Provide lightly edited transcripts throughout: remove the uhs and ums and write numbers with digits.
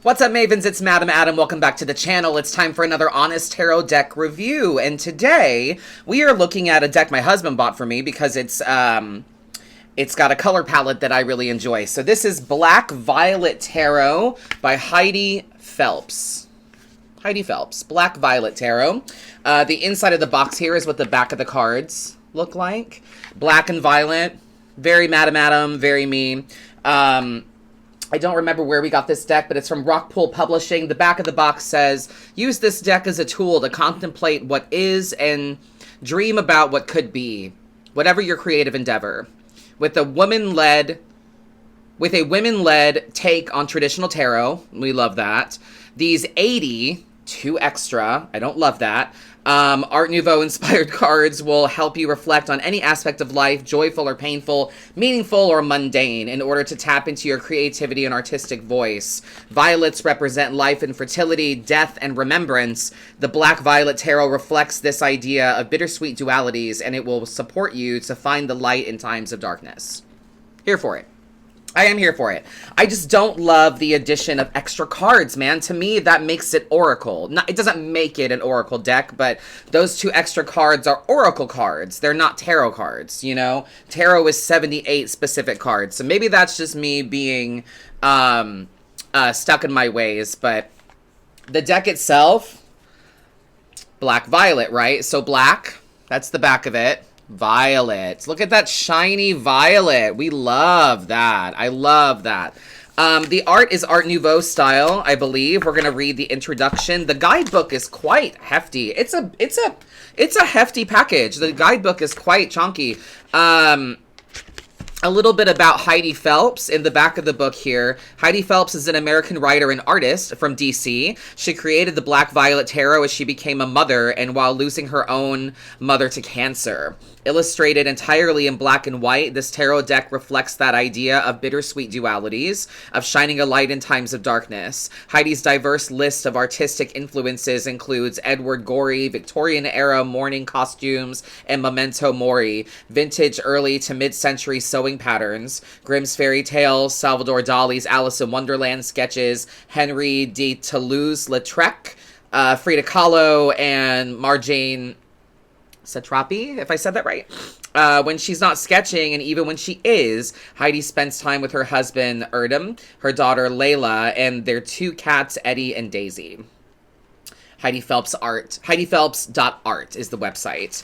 What's up, Mavens? It's Madam Adam. Welcome back to the channel. It's time for another Honest Tarot deck review. And today, we are looking at a deck my husband bought for me because it's got a color palette that I really enjoy. So this is Black Violet Tarot by Heidi Phelps. Heidi Phelps. Black Violet Tarot. The inside of the box here is what the back of the cards look like. Black and violet. Very Madam Adam. Very me. I don't remember where we got this deck, but it's from Rockpool Publishing. The back of the box says, use this deck as a tool to contemplate what is and dream about what could be, whatever your creative endeavor. With a women-led take on traditional tarot. We love that. These 80, 2 extra, I don't love that, Art Nouveau inspired cards will help you reflect on any aspect of life, joyful or painful, meaningful or mundane, in order to tap into your creativity and artistic voice. Violets represent life and fertility, death and remembrance. The Black Violet Tarot reflects this idea of bittersweet dualities, and it will support you to find the light in times of darkness. Here for it. I am here for it. I just don't love the addition of extra cards, man. To me, that makes it Oracle. It doesn't make it an Oracle deck, but those 2 extra cards are Oracle cards. They're not tarot cards, you know? Tarot is 78 specific cards. So maybe that's just me being stuck in my ways, but the deck itself, Black Violet, right? So black, that's the back of it. Violet. Look at that shiny violet. We love that. I love that. The art is Art Nouveau style, I believe. We're gonna read the introduction. The guidebook is quite hefty. It's a hefty package. The guidebook is quite chunky. A little bit about Heidi Phelps in the back of the book here. Heidi Phelps is an American writer and artist from DC. She created the Black Violet Tarot as she became a mother and while losing her own mother to cancer. Illustrated entirely in black and white, this tarot deck reflects that idea of bittersweet dualities, of shining a light in times of darkness. Heidi's diverse list of artistic influences includes Edward Gorey, Victorian-era mourning costumes, and memento mori, vintage early to mid-century sewing patterns, Grimm's fairy tales, Salvador Dali's Alice in Wonderland sketches, Henry de Toulouse-Lautrec, Frida Kahlo, and Marjane Satrapi, if I said that right. When she's not sketching, and even when she is, Heidi spends time with her husband, Erdem, her daughter, Layla, and their 2 cats, Eddie and Daisy. Heidi Phelps Art. HeidiPhelps.art is the website.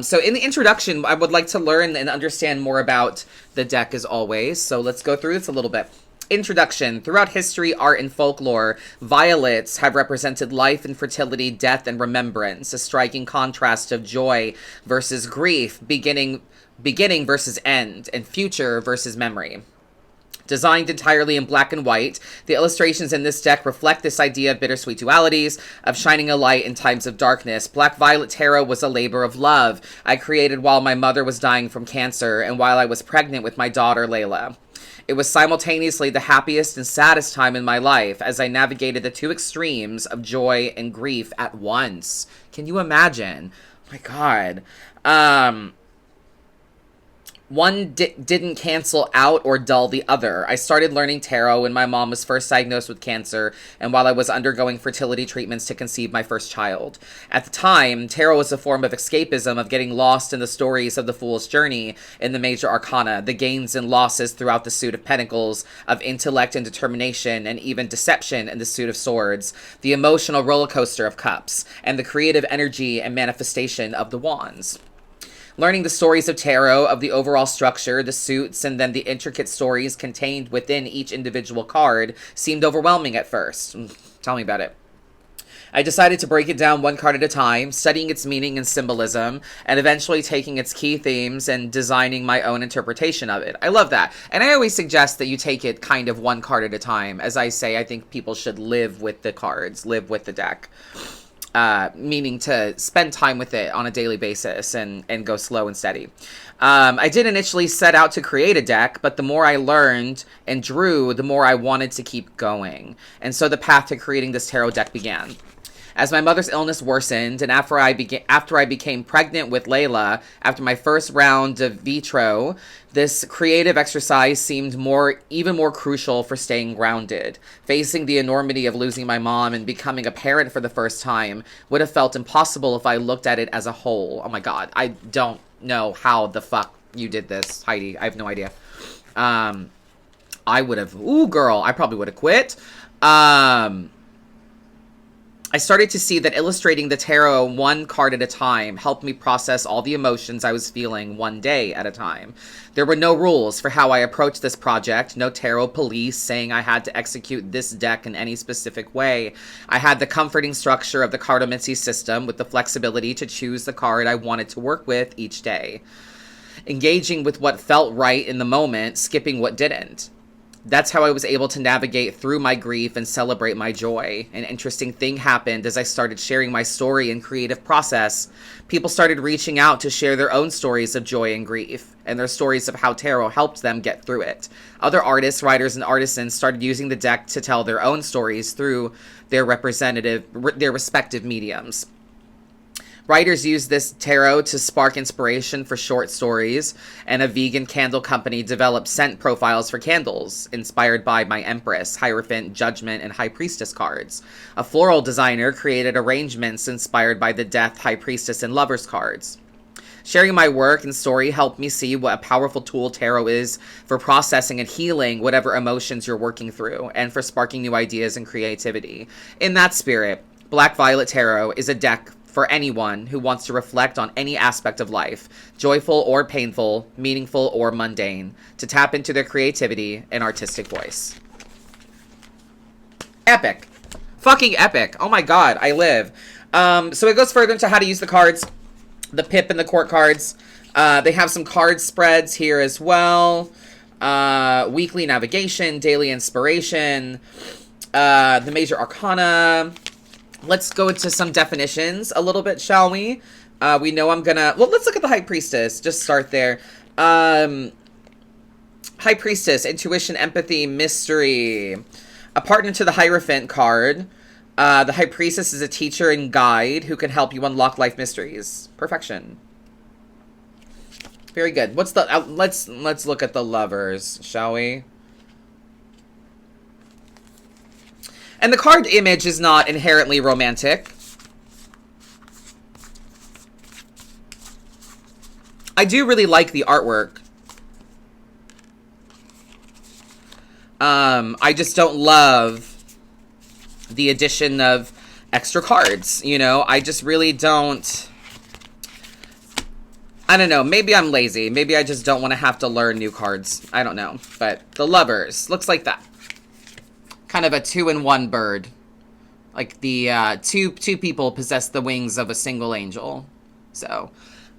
So in the introduction, I would like to learn and understand more about the deck as always. So let's go through this a little bit. Introduction. Throughout history, art, and folklore, violets have represented life and fertility, death and remembrance, a striking contrast of joy versus grief, beginning versus end, and future versus memory. Designed entirely in black and white, the illustrations in this deck reflect this idea of bittersweet dualities, of shining a light in times of darkness. Black Violet Tarot was a labor of love I created while my mother was dying from cancer and while I was pregnant with my daughter, Layla. It was simultaneously the happiest and saddest time in my life as I navigated the 2 extremes of joy and grief at once. Can you imagine? Oh my God. One didn't cancel out or dull the other. I started learning tarot when my mom was first diagnosed with cancer and while I was undergoing fertility treatments to conceive my first child. At the time, tarot was a form of escapism, of getting lost in the stories of the Fool's Journey in the major arcana, the gains and losses throughout the Suit of Pentacles, of intellect and determination, and even deception in the Suit of Swords, the emotional roller coaster of Cups, and the creative energy and manifestation of the Wands. Learning the stories of tarot, of the overall structure, the suits, and then the intricate stories contained within each individual card seemed overwhelming at first. Tell me about it. I decided to break it down 1 card at a time, studying its meaning and symbolism, and eventually taking its key themes and designing my own interpretation of it. I love that. And I always suggest that you take it kind of 1 card at a time. As I say, I think people should live with the cards, live with the deck. Meaning to spend time with it on a daily basis and go slow and steady. I did initially set out to create a deck, but the more I learned and drew, the more I wanted to keep going. And so the path to creating this tarot deck began. As my mother's illness worsened, and after I became pregnant with Layla, after my first round of vitro, this creative exercise seemed even more crucial for staying grounded. Facing the enormity of losing my mom and becoming a parent for the first time would have felt impossible if I looked at it as a whole. Oh my God, I don't know how the fuck you did this, Heidi. I have no idea. I would have, I probably would have quit. I started to see that illustrating the tarot one card at a time helped me process all the emotions I was feeling one day at a time. There were no rules for how I approached this project, no tarot police saying I had to execute this deck in any specific way. I had the comforting structure of the cartomancy system with the flexibility to choose the card I wanted to work with each day. Engaging with what felt right in the moment, skipping what didn't. That's how I was able to navigate through my grief and celebrate my joy. An interesting thing happened as I started sharing my story and creative process. People started reaching out to share their own stories of joy and grief, and their stories of how tarot helped them get through it. Other artists, writers, and artisans started using the deck to tell their own stories through their respective mediums. Writers use this tarot to spark inspiration for short stories, and a vegan candle company developed scent profiles for candles, inspired by my Empress, Hierophant, Judgment, and High Priestess cards. A floral designer created arrangements inspired by the Death, High Priestess, and Lovers cards. Sharing my work and story helped me see what a powerful tool tarot is for processing and healing whatever emotions you're working through, and for sparking new ideas and creativity. In that spirit, Black Violet Tarot is a deck for anyone who wants to reflect on any aspect of life, joyful or painful, meaningful or mundane, to tap into their creativity and artistic voice. Epic. Fucking epic. Oh my God, I live. So it goes further into how to use the cards, the pip and the court cards. They have some card spreads here as well. Weekly navigation, daily inspiration, the major arcana. Let's go into some definitions a little bit, shall we? We know I'm gonna... Well, let's look at the High Priestess. Just start there. High Priestess, intuition, empathy, mystery. A partner to the Hierophant card. The High Priestess is a teacher and guide who can help you unlock life mysteries. Perfection. Very good. What's the... let's look at the Lovers, shall we? And the card image is not inherently romantic. I do really like the artwork. I just don't love the addition of extra cards, you know? I just really don't... I don't know. Maybe I'm lazy. Maybe I just don't want to have to learn new cards. I don't know. But the Lovers looks like that. Kind of a 2-in-1 bird. Like the two people possess the wings of a single angel. So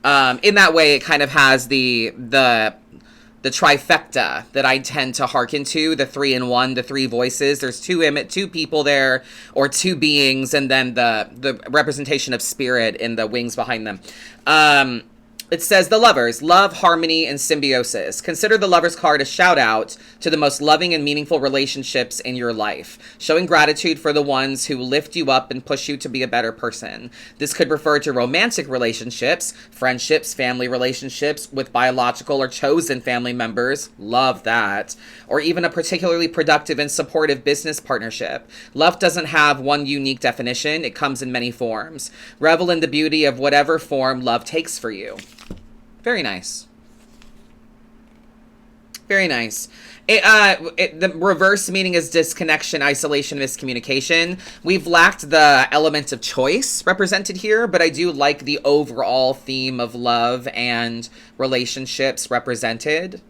in that way, it kind of has the trifecta that I tend to hearken to, the 3-in-1, the three voices. There's two people there, or two beings, and then the representation of spirit in the wings behind them. It says, the Lovers, love, harmony, and symbiosis. Consider the Lovers card a shout out to the most loving and meaningful relationships in your life, showing gratitude for the ones who lift you up and push you to be a better person. This could refer to romantic relationships, friendships, family relationships with biological or chosen family members. Love that. Or even a particularly productive and supportive business partnership. Love doesn't have one unique definition. It comes in many forms. Revel in the beauty of whatever form love takes for you. Very nice. Very nice. The reverse meaning is disconnection, isolation, miscommunication. We've lacked the element of choice represented here, but I do like the overall theme of love and relationships represented.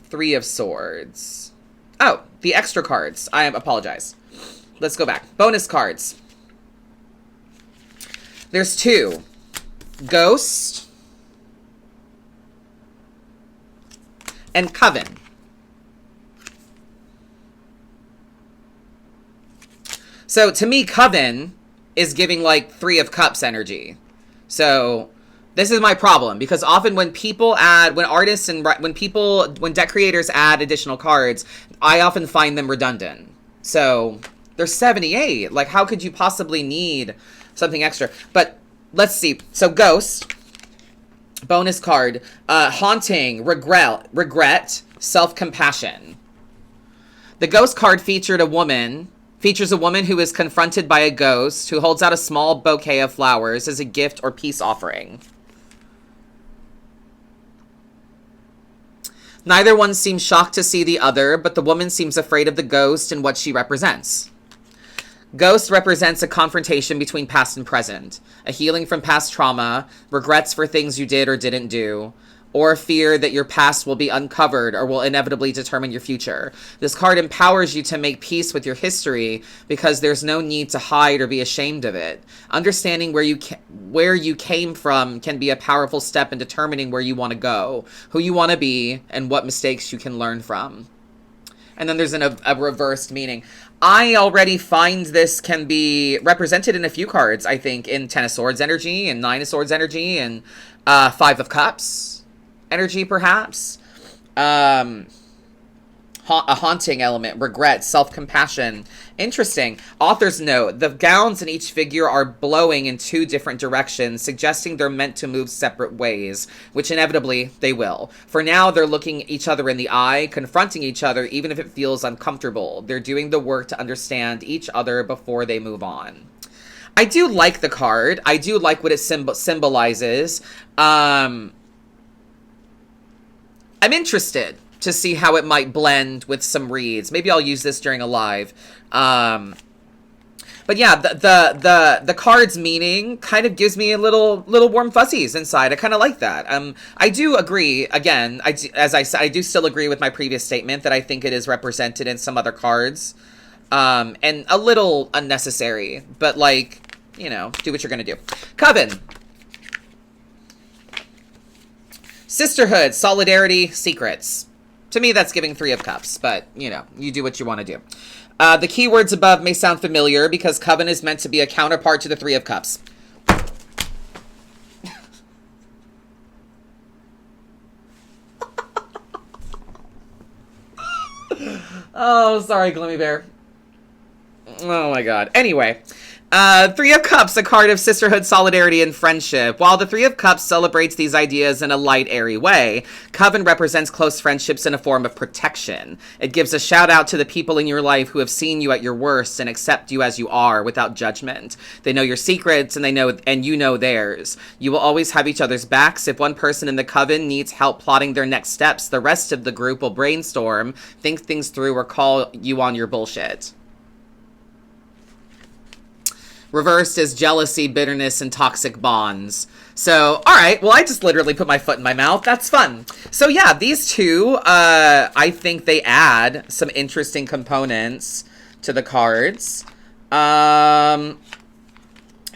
Three of Swords. Oh, the extra cards. I apologize. Let's go back. Bonus cards. There's two. Ghost and Coven. So to me, Coven is giving like Three of Cups energy. So This is my problem, because often when people add, when artists and when deck creators add additional cards, I often find them redundant. So there's 78. Like, how could you possibly need something extra? But let's see. So Ghost, bonus card, Haunting, Regret, Self-Compassion. The Ghost card features a woman who is confronted by a ghost who holds out a small bouquet of flowers as a gift or peace offering. Neither one seems shocked to see the other, but the woman seems afraid of the ghost and what she represents. Ghost represents a confrontation between past and present, a healing from past trauma, regrets for things you did or didn't do, or fear that your past will be uncovered or will inevitably determine your future. This card empowers you to make peace with your history because there's no need to hide or be ashamed of it. Understanding where you came from can be a powerful step in determining where you want to go, who you want to be, and what mistakes you can learn from. And then there's a reversed meaning. I already find this can be represented in a few cards, I think, in Ten of Swords energy and Nine of Swords energy and Five of Cups energy, perhaps. A haunting element, regret, self-compassion. Interesting. Author's note, the gowns in each figure are blowing in two different directions, suggesting they're meant to move separate ways, which inevitably they will. For now, they're looking each other in the eye, confronting each other, even if it feels uncomfortable. They're doing the work to understand each other before they move on. I do like the card. I do like what it symbolizes. I'm interested to see how it might blend with some reads. Maybe I'll use this during a live. But yeah, the card's meaning kind of gives me a little warm fuzzies inside. I kind of like that. I do agree. Again, as I said, I do still agree with my previous statement that I think it is represented in some other cards, and a little unnecessary. But like, you know, do what you're gonna do. Coven. Sisterhood, solidarity, secrets. To me, that's giving Three of Cups, but, you know, you do what you want to do. The keywords above may sound familiar because Coven is meant to be a counterpart to the Three of Cups. Oh, sorry, Gloomy Bear. Oh my god. Anyway. Three of Cups, a card of sisterhood, solidarity, and friendship. While the Three of Cups celebrates these ideas in a light, airy way, Coven represents close friendships in a form of protection. It gives a shout out to the people in your life who have seen you at your worst and accept you as you are without judgment. They know your secrets and you know theirs. You will always have each other's backs. If one person in the Coven needs help plotting their next steps, the rest of the group will brainstorm, think things through, or call you on your bullshit. Reversed is jealousy, bitterness, and toxic bonds. So, all right. Well, I just literally put my foot in my mouth. That's fun. So, yeah, these two, I think they add some interesting components to the cards.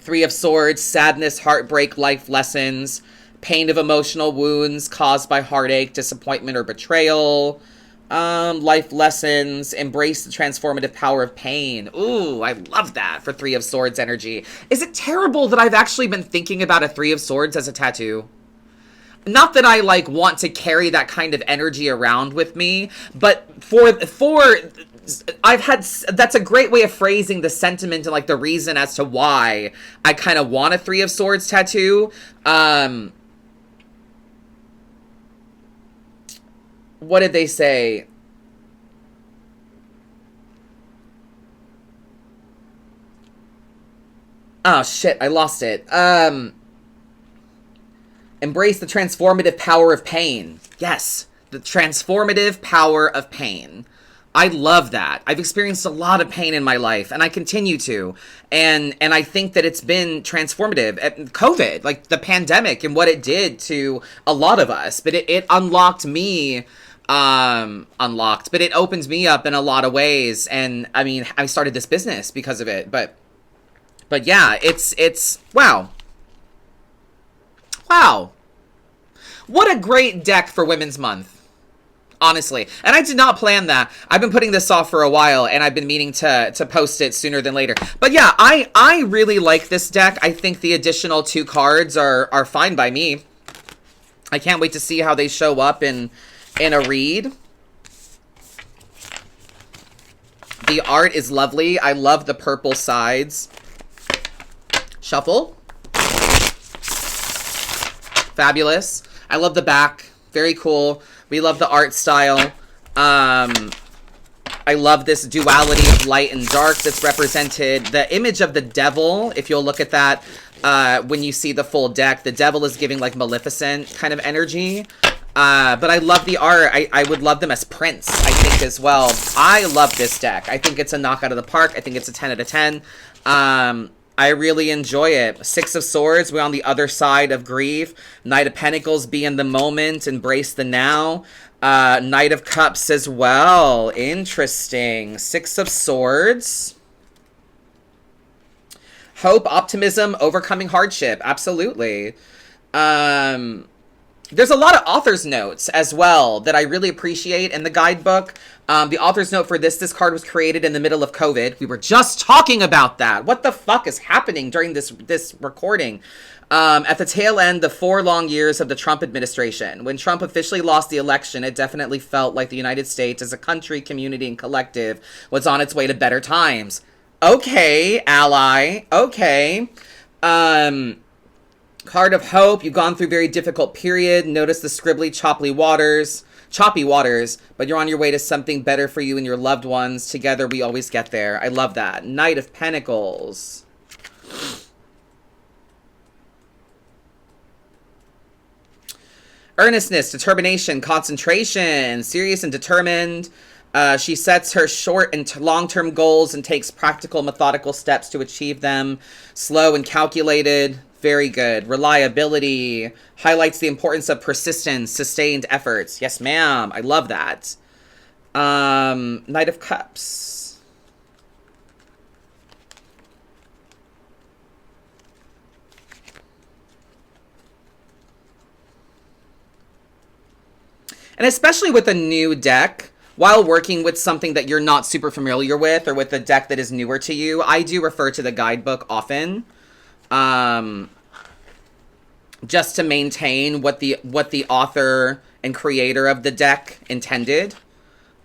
Three of Swords, sadness, heartbreak, life lessons, pain of emotional wounds caused by heartache, disappointment, or betrayal. Life lessons, embrace the transformative power of pain. Ooh, I love that for Three of Swords energy. Is it terrible that I've actually been thinking about a Three of Swords as a tattoo? Not that I, like, want to carry that kind of energy around with me, but that's a great way of phrasing the sentiment and, like, the reason as to why I kind of want a Three of Swords tattoo. What did they say? Oh, shit, I lost it. Embrace the transformative power of pain. Yes, the transformative power of pain. I love that. I've experienced a lot of pain in my life, and I continue to. And I think that it's been transformative. COVID, like the pandemic and what it did to a lot of us. But it unlocked me... but it opens me up in a lot of ways, and I mean, I started this business because of it, but yeah, it's wow, what a great deck for Women's Month. Honestly. And I did not plan that. I've been putting this off for a while, and I've been meaning to post it sooner than later. But yeah, I really like this deck. I think the additional 2 cards are fine by me. I can't wait to see how they show up in a read. The art is lovely. I love the purple sides. Shuffle. Fabulous. I love the back. Very cool. We love the art style. I love this duality of light and dark that's represented. The image of the devil, if you'll look at that, when you see the full deck, the devil is giving like Maleficent kind of energy. But I love the art. I would love them as prints, I think, as well. I love this deck. I think it's a knockout of the park. I think it's a 10 out of 10. I really enjoy it. 6 of Swords, we're on the other side of grief. Knight of Pentacles, be in the moment, embrace the now. Knight of Cups as well. Interesting. 6 of Swords. Hope, optimism, overcoming hardship. Absolutely. There's a lot of author's notes as well that I really appreciate in the guidebook. The author's note for this card was created in the middle of COVID. We were just talking about that. What the fuck is happening during this recording? At the tail end of 4 long years of the Trump administration. When Trump officially lost the election, it definitely felt like the United States as a country, community, and collective was on its way to better times. Okay, ally. Okay. Card of Hope, you've gone through a very difficult period. Notice the scribbly, choppy waters, but you're on your way to something better for you and your loved ones. Together, we always get there. I love that. Knight of Pentacles. Earnestness, determination, concentration, serious and determined. She sets her short and long-term goals and takes practical, methodical steps to achieve them. Slow and calculated. Very good. Reliability. Highlights the importance of persistence, sustained efforts. Yes, ma'am. I love that. Knight of Cups. And especially with a new deck, while working with something that you're not super familiar with, or with a deck that is newer to you, I do refer to the guidebook often. Just to maintain what the author and creator of the deck intended,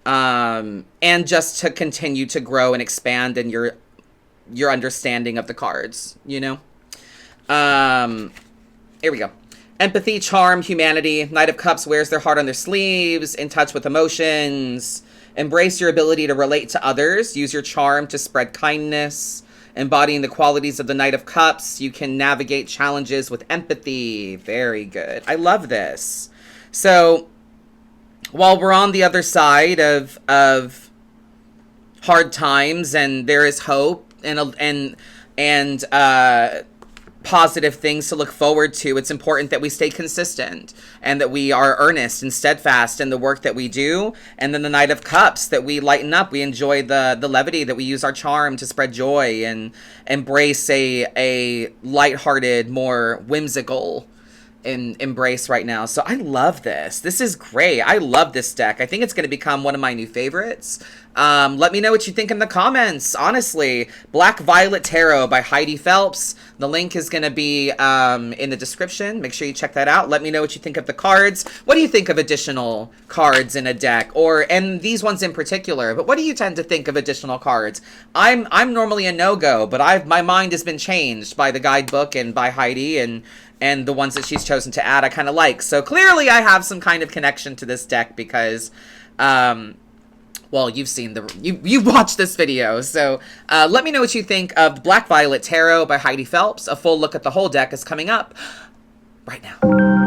and just to continue to grow and expand in your understanding of the cards, you know. Here we go. Empathy, charm, humanity. Knight of Cups wears their heart on their sleeves, in touch with emotions. Embrace your ability to relate to others. Use your charm to spread kindness. Embodying the qualities of the Knight of Cups, you can navigate challenges with empathy. Very good. I love this. So, while we're on the other side of hard times, and there is hope and positive things to look forward to, it's important that we stay consistent and that we are earnest and steadfast in the work that we do. And then the Knight of Cups, that we lighten up, we enjoy the levity, that we use our charm to spread joy and embrace a lighthearted, more whimsical embrace right now. So I love this. This is great. I love this deck. I think it's going to become one of my new favorites. Let me know what you think in the comments. Honestly, Black Violet Tarot by Heidi Phelps. The link is going to be in the description. Make sure you check that out. Let me know what you think of the cards. What do you think of additional cards in a deck, and these ones in particular? But what do you tend to think of additional cards? I'm normally a no-go, but my mind has been changed by the guidebook and by Heidi, and the ones that she's chosen to add I kind of like. So clearly I have some kind of connection to this deck because, well, you've seen you've watched this video. So let me know what you think of Black Violet Tarot by Heidi Phelps. A full look at the whole deck is coming up right now.